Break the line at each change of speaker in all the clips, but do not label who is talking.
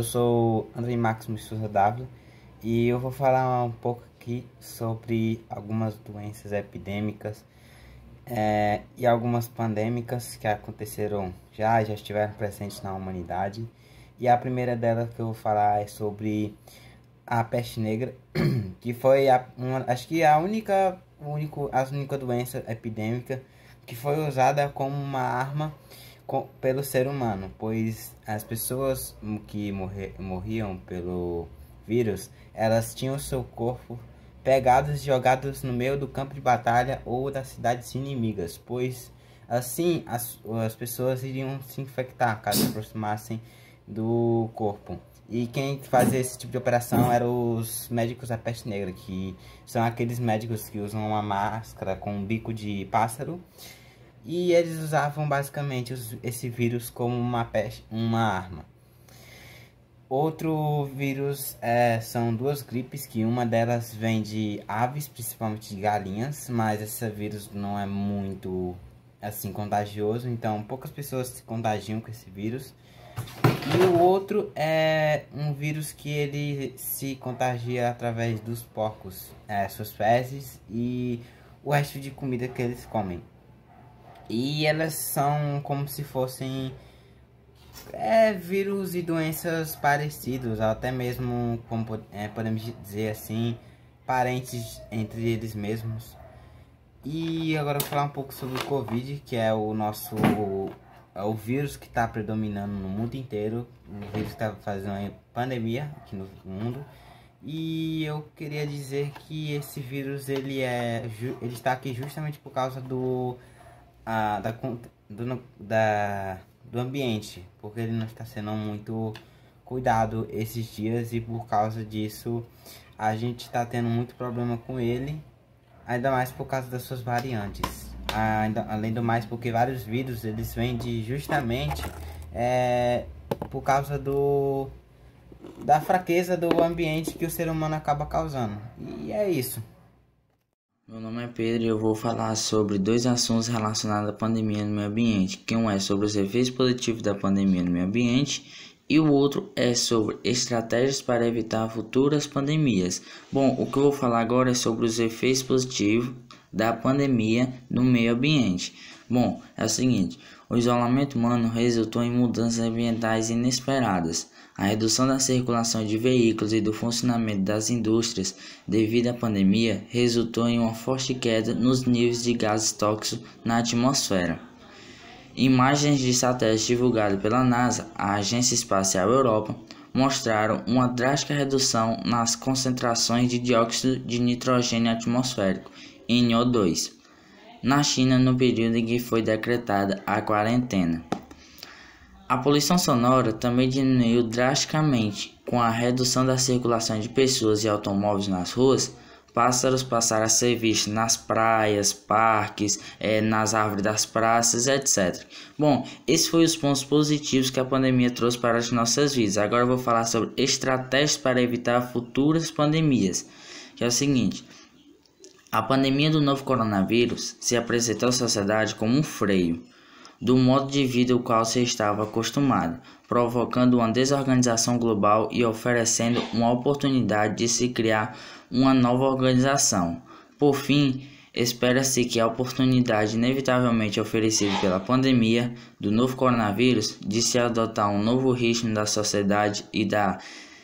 sou Andrei Máximo Souza Dávila e eu vou falar um pouco aqui sobre algumas doenças epidêmicas e algumas pandêmicas que aconteceram já estiveram presentes na humanidade. E a primeira delas que eu vou falar é sobre a peste negra, que foi acho que a única doença epidêmica que foi usada como uma arma pelo ser humano, pois as pessoas que morriam pelo vírus, elas tinham seu corpo pegados e jogados no meio do campo de batalha ou das cidades inimigas, pois assim as pessoas iriam se infectar caso se aproximassem do corpo. E quem fazia esse tipo de operação eram os médicos da peste negra, que são aqueles médicos que usam uma máscara com um bico de pássaro. E eles usavam basicamente esse vírus como uma arma. Outro vírus são duas gripes, que uma delas vem de aves, principalmente de galinhas, mas esse vírus não é muito assim contagioso, então poucas pessoas se contagiam com esse vírus. E o outro é um vírus que ele se contagia através dos porcos, suas fezes e o resto de comida que eles comem. E elas são como se fossem vírus e doenças parecidos, até mesmo, como podemos dizer assim, parentes entre eles mesmos. E agora eu vou falar um pouco sobre o Covid, que é o vírus que está predominando no mundo inteiro, o vírus que está fazendo uma pandemia aqui no mundo. E eu queria dizer que esse vírus ele está aqui justamente por causa do ambiente, porque ele não está sendo muito cuidado esses dias, e por causa disso a gente está tendo muito problema com ele, ainda mais por causa das suas variantes. Além do mais, porque vários vírus eles vêm justamente por causa da fraqueza do ambiente que o ser humano acaba causando. E é isso.
Meu nome é Pedro e eu vou falar sobre dois assuntos relacionados à pandemia no meio ambiente, que um é sobre os efeitos positivos da pandemia no meio ambiente e o outro é sobre estratégias para evitar futuras pandemias. Bom, o que eu vou falar agora é sobre os efeitos positivos da pandemia no meio ambiente. Bom, é o seguinte, o isolamento humano resultou em mudanças ambientais inesperadas. A redução da circulação de veículos e do funcionamento das indústrias devido à pandemia resultou em uma forte queda nos níveis de gases tóxicos na atmosfera. Imagens de satélites divulgadas pela NASA, a Agência Espacial Europa, mostraram uma drástica redução nas concentrações de dióxido de nitrogênio atmosférico, NO2, na China no período em que foi decretada a quarentena. A poluição sonora também diminuiu drasticamente com a redução da circulação de pessoas e automóveis nas ruas. Pássaros passaram a ser vistos nas praias, parques, nas árvores das praças, etc. Bom, esses foram os pontos positivos que a pandemia trouxe para as nossas vidas. Agora eu vou falar sobre estratégias para evitar futuras pandemias, que é o seguinte. A pandemia do novo coronavírus se apresentou à sociedade como um freio do modo de vida ao qual se estava acostumado, provocando uma desorganização global e oferecendo uma oportunidade de se criar uma nova organização. Por fim, espera-se que a oportunidade inevitavelmente oferecida pela pandemia do novo coronavírus de se adotar um novo ritmo da sociedade e da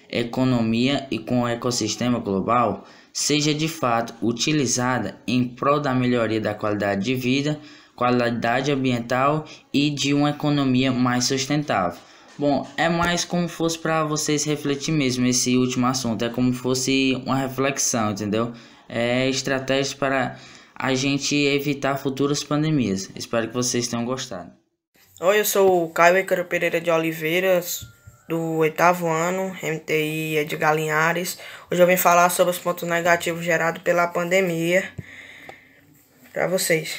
economia e com o ecossistema global seja de fato utilizada em prol da melhoria da qualidade de vida, qualidade ambiental e de uma economia mais sustentável. Bom, é mais como fosse para vocês refletir mesmo esse último assunto, é como fosse uma reflexão, entendeu? É estratégias para a gente evitar futuras pandemias. Espero que vocês tenham gostado.
Oi, eu sou o Caio Ícaro Pereira de Oliveira, do 8º ano, MTI é de Galinhares. Hoje eu vim falar sobre os pontos negativos gerados pela pandemia para vocês.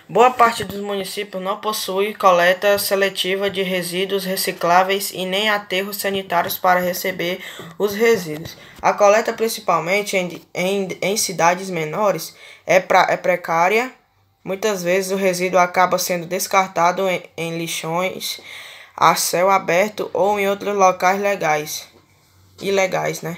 Boa parte dos municípios não possui coleta seletiva de resíduos recicláveis e nem aterros sanitários para receber os resíduos. A coleta, principalmente em cidades menores, é precária. Muitas vezes o resíduo acaba sendo descartado em lixões. a céu aberto ou em outros locais ilegais, né?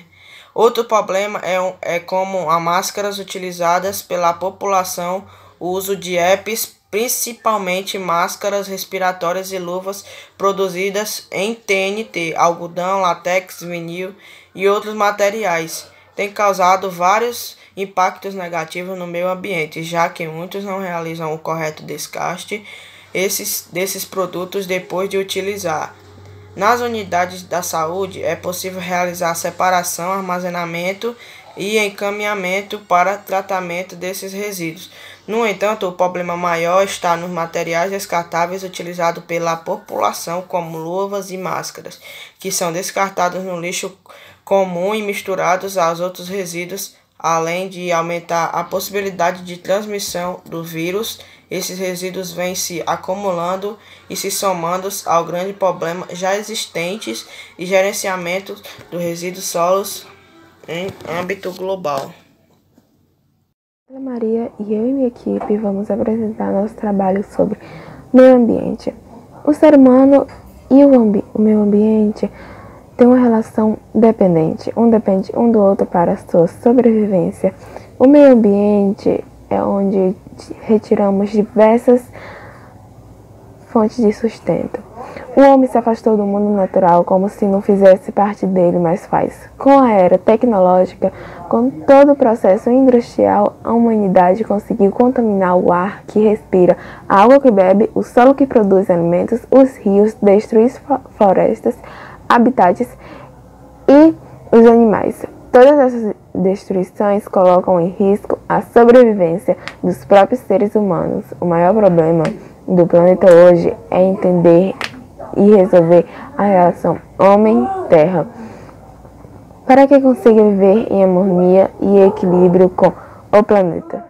Outro problema é como as máscaras utilizadas pela população, o uso de EPIs, principalmente máscaras respiratórias e luvas produzidas em TNT, algodão, látex, vinil e outros materiais, tem causado vários impactos negativos no meio ambiente, já que muitos não realizam o correto descarte desses produtos depois de utilizar. Nas unidades da saúde, é possível realizar separação, armazenamento e encaminhamento para tratamento desses resíduos. No entanto, o problema maior está nos materiais descartáveis utilizados pela população, como luvas e máscaras, que são descartados no lixo comum e misturados aos outros resíduos, além de aumentar a possibilidade de transmissão do vírus. Esses resíduos vêm se acumulando e se somando ao grande problema já existentes de gerenciamento dos resíduos sólidos em âmbito global.
Ana Maria e eu e minha equipe vamos apresentar nosso trabalho sobre meio ambiente. O ser humano e o meio ambiente têm uma relação dependente. Um depende um do outro para a sua sobrevivência. O meio ambiente é onde retiramos diversas fontes de sustento. O homem se afastou do mundo natural como se não fizesse parte dele, mas faz. Com a era tecnológica, com todo o processo industrial, a humanidade conseguiu contaminar o ar que respira, a água que bebe, o solo que produz alimentos, os rios, destruir florestas, habitats e os animais. Todas essas destruições colocam em risco a sobrevivência dos próprios seres humanos. O maior problema do planeta hoje é entender e resolver a relação homem-terra, para que consiga viver em harmonia e equilíbrio com o planeta.